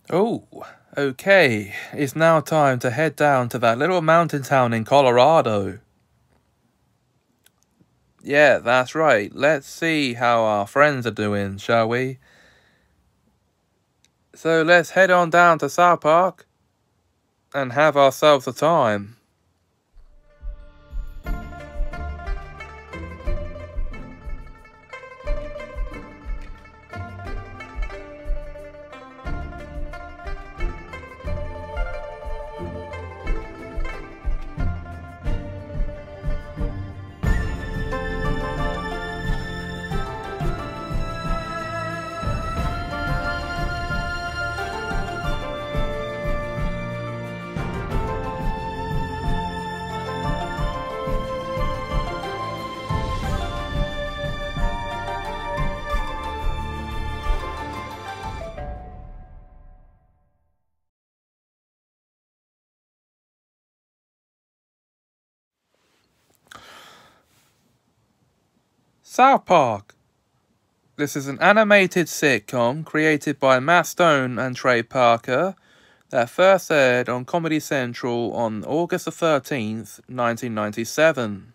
Oh, okay. It's now time to head down to that little mountain town in Colorado. Yeah, that's right. Let's see how our friends are doing, shall we? So let's head on down to South Park and have ourselves a time. South Park. This is an animated sitcom created by Matt Stone and Trey Parker that first aired on Comedy Central on August the 13th, 1997.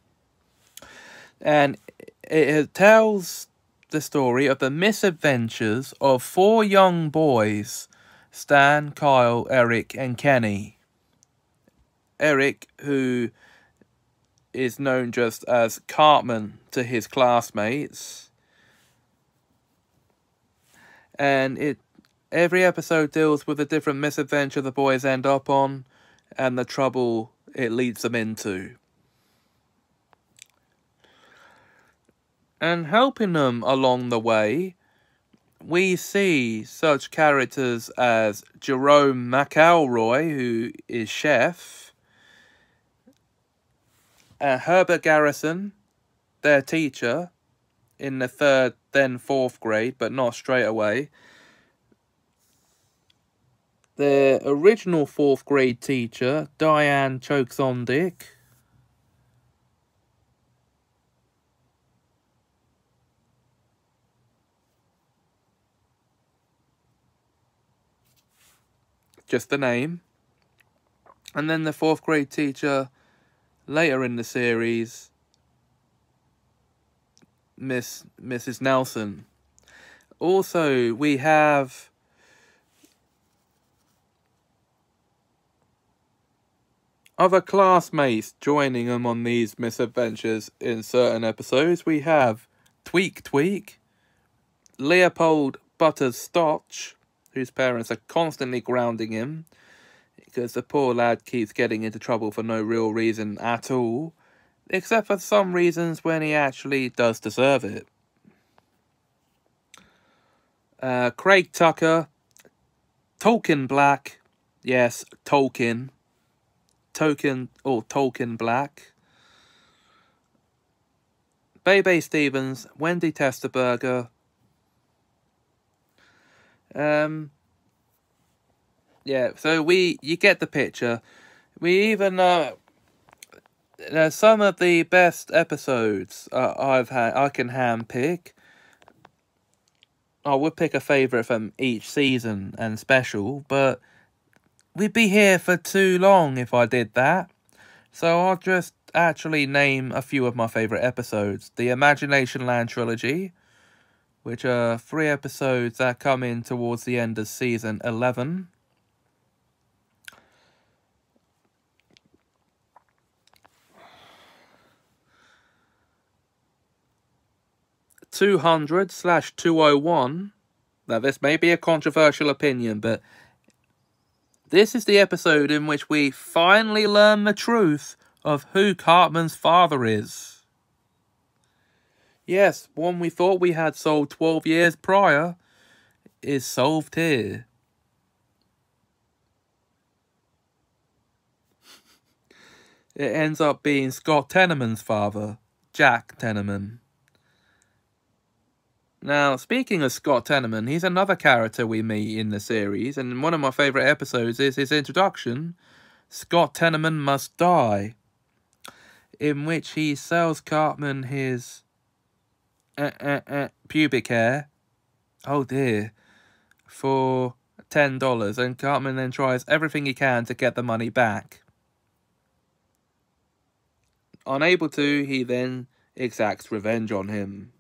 And it tells the story of the misadventures of four young boys, Stan, Kyle, Eric, and Kenny. Eric, who is known just as Cartman to his classmates. And every episode deals with a different misadventure the boys end up on and the trouble it leads them into. And helping them along the way, we see such characters as Jerome McElroy, who is chef, Herbert Garrison, their teacher, in the 3rd, then 4th grade, but not straight away. Their original 4th grade teacher, Diane Chokesondick. Just the name. And then the 4th grade teacher later in the series, Mrs. Nelson. Also, we have other classmates joining them on these misadventures in certain episodes. We have Tweak, Leopold Butters Stotch, whose parents are constantly grounding him because the poor lad keeps getting into trouble for no real reason at all, except for some reasons when he actually does deserve it. Craig Tucker, Tolkien Black, yes, Tolkien Black, Bebe Stevens, Wendy Testerberger, yeah, so you get the picture. We even some of the best episodes I can handpick. I would pick a favourite from each season and special, but we'd be here for too long if I did that. So I'll just actually name a few of my favourite episodes. The Imagination Land trilogy, which are 3 episodes that come in towards the end of season 11. /201. Now, this may be a controversial opinion, but this is the episode in which we finally learn the truth of who Cartman's father is. Yes, one we thought we had solved 12 years prior is solved here. It ends up being Scott Tenorman's father, Jack Tenorman. Now, speaking of Scott Tenorman, he's another character we meet in the series, and one of my favourite episodes is his introduction, Scott Tenorman Must Die, in which he sells Cartman his pubic hair, oh dear, for $10, and Cartman then tries everything he can to get the money back. Unable to, he then exacts revenge on him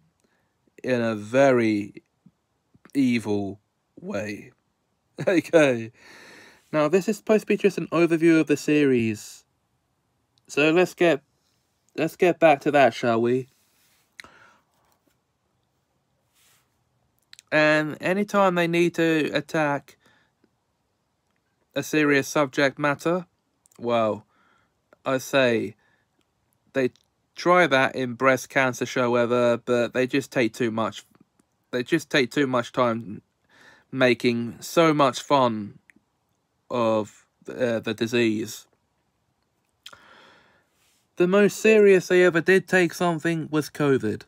in a very evil way. Okay, now this is supposed to be just an overview of the series, so let's get back to that, shall we? And anytime they need to attack a serious subject matter, well, I say they try that in breast cancer show ever, but they just take too much. They just take too much time making so much fun of the disease. The most serious they ever did take something was COVID.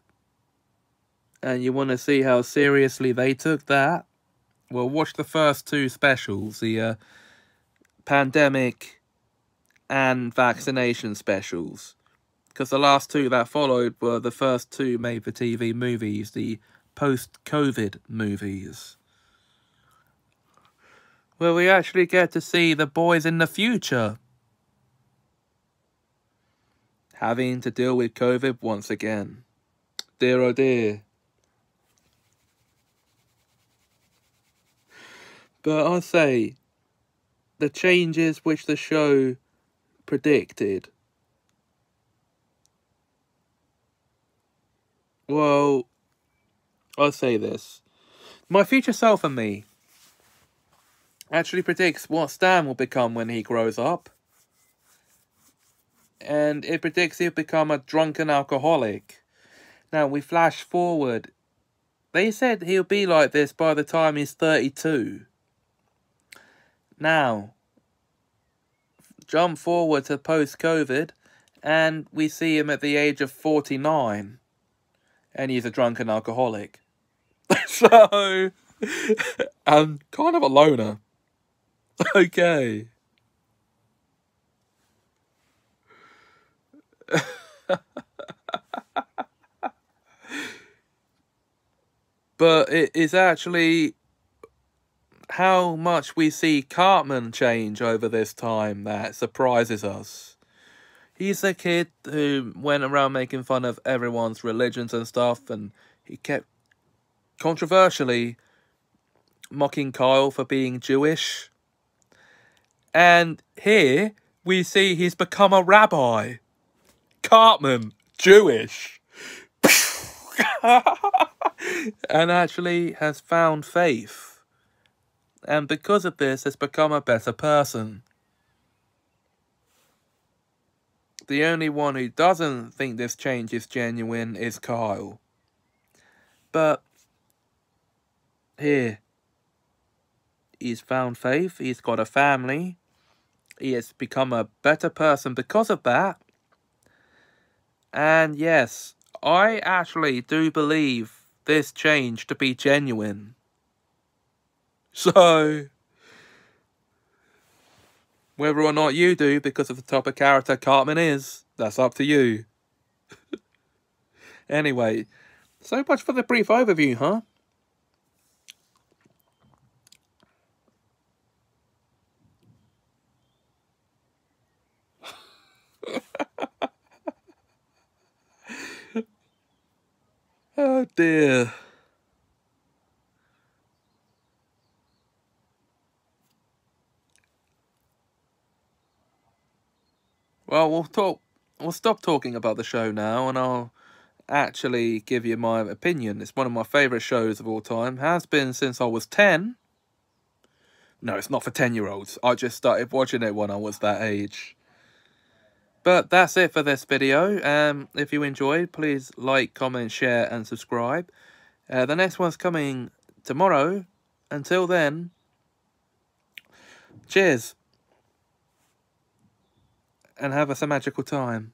And you want to see how seriously they took that? Well, watch the first two specials, the pandemic and vaccination specials. Because the last two that followed were the first two made-for-TV movies, the post-COVID movies. Where we actually get to see the boys in the future having to deal with COVID once again. Dear oh dear. But I say, the changes which the show predicted, well, I'll say this. My future self and me actually predicts what Stan will become when he grows up. And it predicts he'll become a drunken alcoholic. Now, we flash forward. They said he'll be like this by the time he's 32. Now, jump forward to post-COVID, and we see him at the age of 49. And he's a drunken alcoholic. So, I'm kind of a loner. Okay. But it is actually how much we see Cartman change over this time that surprises us. He's a kid who went around making fun of everyone's religions and stuff, and he kept controversially mocking Kyle for being Jewish. And here we see he's become a rabbi. Cartman, Jewish. And actually has found faith. And because of this, has become a better person. The only one who doesn't think this change is genuine is Kyle. But here, he's found faith, he's got a family, he has become a better person because of that. And yes, I actually do believe this change to be genuine. So, whether or not you do because of the type of character Cartman is, that's up to you. Anyway, so much for the brief overview, huh? Oh dear. Well, we'll stop talking about the show now, and I'll actually give you my opinion. It's one of my favourite shows of all time. Has been since I was 10. No, it's not for 10-year-olds. I just started watching it when I was that age. But that's it for this video. If you enjoyed, please like, comment, share, and subscribe. The next one's coming tomorrow. Until then, cheers. And have us a magical time.